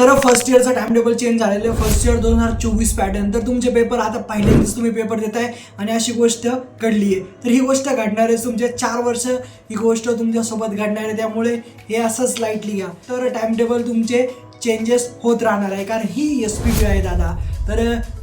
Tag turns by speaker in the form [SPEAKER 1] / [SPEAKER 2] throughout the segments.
[SPEAKER 1] तर first इयरचा time table change झालेलं आहे. First year 2024 pattern. तर तुमचे पेपर आता पहिल्यांदाच तुम्ही पेपर देताय आणि अशी गोष्ट घडली आहे. तर ही गोष्ट घडणार आहे तुमचे 4 वर्ष ही गोष्ट तुमच्यासोबत घडणार आहे. त्यामुळे हे असंच लाईटली घ्या. तर टाइम टेबल तुमचे चेंजेस होत राहणार आहे कारण ही SPB आहे दादा. तर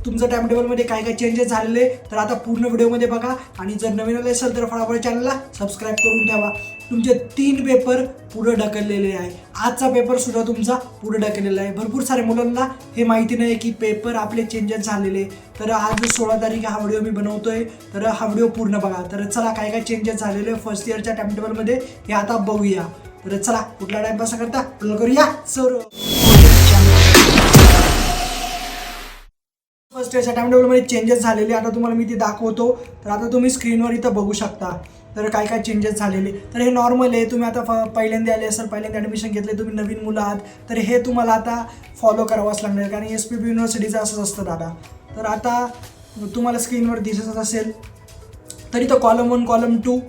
[SPEAKER 1] तुमचं टाइम टेबलमध्ये काय काय चेंजेस झालेले तर आता पूर्ण व्हिडिओमध्ये बघा. आणि जर नवीन आले असेल तर फटाफट चॅनलला सबस्क्राईब करून ठेवा. तुमचे 3 पेपर पुढे ढकललेले आहे. आजचा पेपर सुद्धा तुमचा पुढे ढकललेला आहे. भरपूर सारे मुलांना हे माहिती नाही की पेपर आपले चेंजेस झालेले. तर आज 16 तारीख हा व्हिडिओ मी बनवतोय. तर हा व्हिडिओ पूर्ण बघा. तर चला काय काय चेंजेस झालेले फर्स्ट इयरच्या टाइम टेबलमध्ये हे आता बघूया. तर चला कुठला टाइमपास करता करूया सर. फर्स्ट इयरच्या टाइम टेबलमध्ये चेंजेस झालेले आता तुम्हाला मी ते दाखवतो. तर आता तुम्ही स्क्रीनवर इथं बघू शकता. तर काय काय चेंजेस झालेले. तर हे नॉर्मल आहे. तुम्ही आता पहिल्यांदा आले असेल, पहिल्यांदा ॲडमिशन घेतले, तुम्ही नवीन मुलं आहात, तर हे तुम्हाला आता फॉलो करावंच लागणार कारण SPB युनिव्हर्सिटीचं असंच असतं दादा. तर आता तुम्हाला स्क्रीनवर दिसत असेल तर इथं कॉलम 1, कॉलम 2,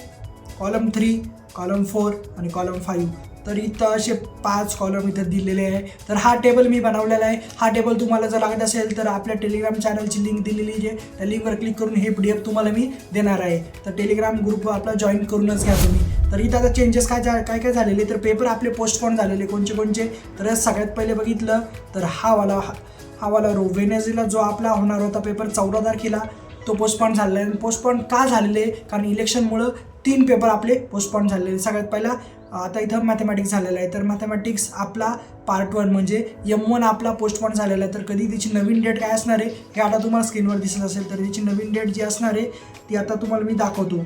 [SPEAKER 1] कॉलम 3, कॉलम 4 आणि कॉलम 5. तर इथं असे 5 कॉलम इथं दिलेले आहे. तर हा टेबल मी बनवलेला आहे. हा टेबल तुम्हाला जर लागत असेल तर आपल्या टेलिग्राम चॅनलची लिंक दिलेली आहे. त्या लिंकवर क्लिक करून हे PDF तुम्हाला मी देणार आहे. तर टेलिग्राम ग्रुप आपला जॉईन करूनच घ्या तुम्ही. तर इथं आता चेंजेस काय झालेले तर पेपर आपले पोस्टपोन झालेले कोणचे. तर सगळ्यात पहिले बघितलं तर हा वाला रो वेनेझुएला जो आपला होणार होता पेपर 14 तारखेला तो पोस्टपोन झालेला आहे. पोस्टपोन का झालेले कारण इलेक्शनमुळं 3 पेपर आपले पोस्टपोन झालेले. सगळ्यात पहिला आता इथं मॅथमॅटिक्स झालेला आहे. तर मॅथमॅटिक्स आपला पार्ट 1 म्हणजे M1 आपला पोस्टपोन झालेला आहे. तर कधी त्याची नवीन डेट काय असणार आहे हे आता तुम्हाला स्क्रीनवर दिसत असेल. तर त्याची नवीन डेट जी असणार आहे ती आता तुम्हाला मी दाखवतो.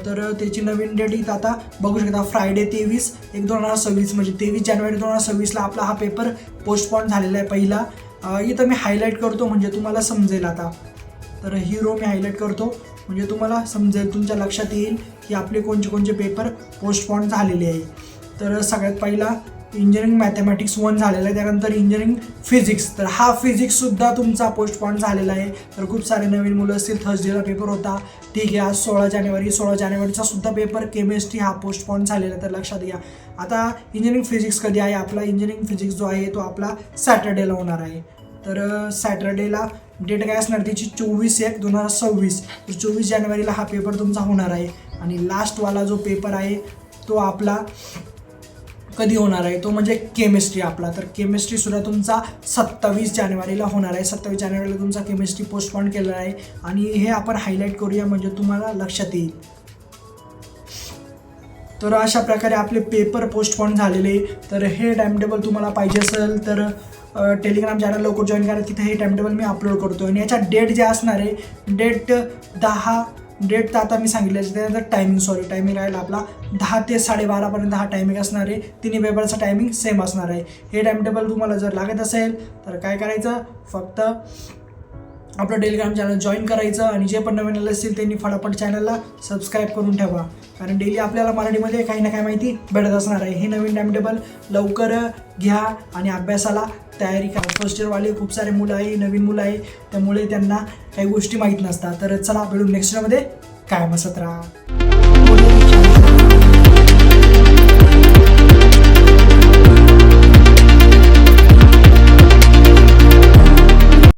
[SPEAKER 1] तर त्याची नवीन डेट इथं आता बघू शकता फ्रायडे 23/1/2026 म्हणजे 23 जानेवारी 2026ला आपला हा पेपर पोस्टपोन झालेला आहे पहिला. इथं मी हायलाईट करतो म्हणजे तुम्हाला समजेल आता. तर रो मी हायलाईट करतो म्हणजे तुम्हाला समजेल, तुमच्या लक्षात येईल की आपले कोणचे पेपर पोस्टपोन झालेले आहे. तर सगळ्यात पहिला इंजिनिअरिंग मॅथमॅटिक्स 1 झालेला आहे. त्यानंतर इंजिनिअरिंग फिजिक्स. तर हा फिजिक्ससुद्धा तुमचा पोस्टपोन झालेला आहे. तर खूप सारे नवीन मुलं असतील. थर्सडेला पेपर होता, ठीक आहे. आज 16 जानेवारीचा सुद्धा पेपर केमिस्ट्री हा पोस्टपोन झालेला आहे. तर लक्षात घ्या. आता इंजिनिअरिंग फिजिक्स कधी आहे आपला इंजिनिअरिंग फिजिक्स जो आहे तो आपला सॅटर्डेला होणार आहे. तर सॅटर्डेला डेट काय असणार त्याची 24/1/2026. तर 24 जानेवारीला हा पेपर तुमचा होणार आहे. आणि लास्टवाला जो पेपर आहे तो आपला कधी होणार आहे तो म्हणजे केमिस्ट्री आपला. तर केमिस्ट्रीसुद्धा तुमचा 27 जानेवारीला होणार आहे. 27 जानेवारीला तुमचा केमिस्ट्री पोस्टपोन केलेला आहे. आणि हे आपण हायलाईट करूया म्हणजे तुम्हाला लक्षात येईल. तर अशा प्रकारे आपले पेपर पोस्टपोन झालेले. तर हे टाइम टेबल तुम्हाला पाहिजे असेल तर टेलिग्राम चॅनल लवकर जॉईन करा. तिथे हे टाइम टेबल मी अपलोड करतो. आणि याच्या डेट जे असणार आहे डेट तर आता मी सांगितलं. त्यानंतर टायमिंग राहील आपला 10 ते 12:30पर्यंत हा टायमिंग असणार आहे. तिन्ही पेपरचा टायमिंग सेम असणार आहे. हे टाइम टेबल तुम्हाला जर लागत असेल तर काय करायचं फक्त आपलं टेलिग्राम चॅनल जॉईन करायचं. आणि जे पण नवीन आले असतील त्यांनी फटाफट चॅनलला सबस्क्राईब करून ठेवा कारण डेली आपल्याला मराठीमध्ये काही ना काही माहिती भेटत असणार आहे. हे नवीन टाइम टेबल लवकर घ्या आणि अभ्यासाला तयारी करा. फर्स्ट इयरवाले खूप सारे मुलं आहे, नवीन मुलं आहे, त्यामुळे त्यांना काही गोष्टी माहीत नसतात. तर चला भेटू नेक्स्ट इयरमध्ये. काय मस्त राहा.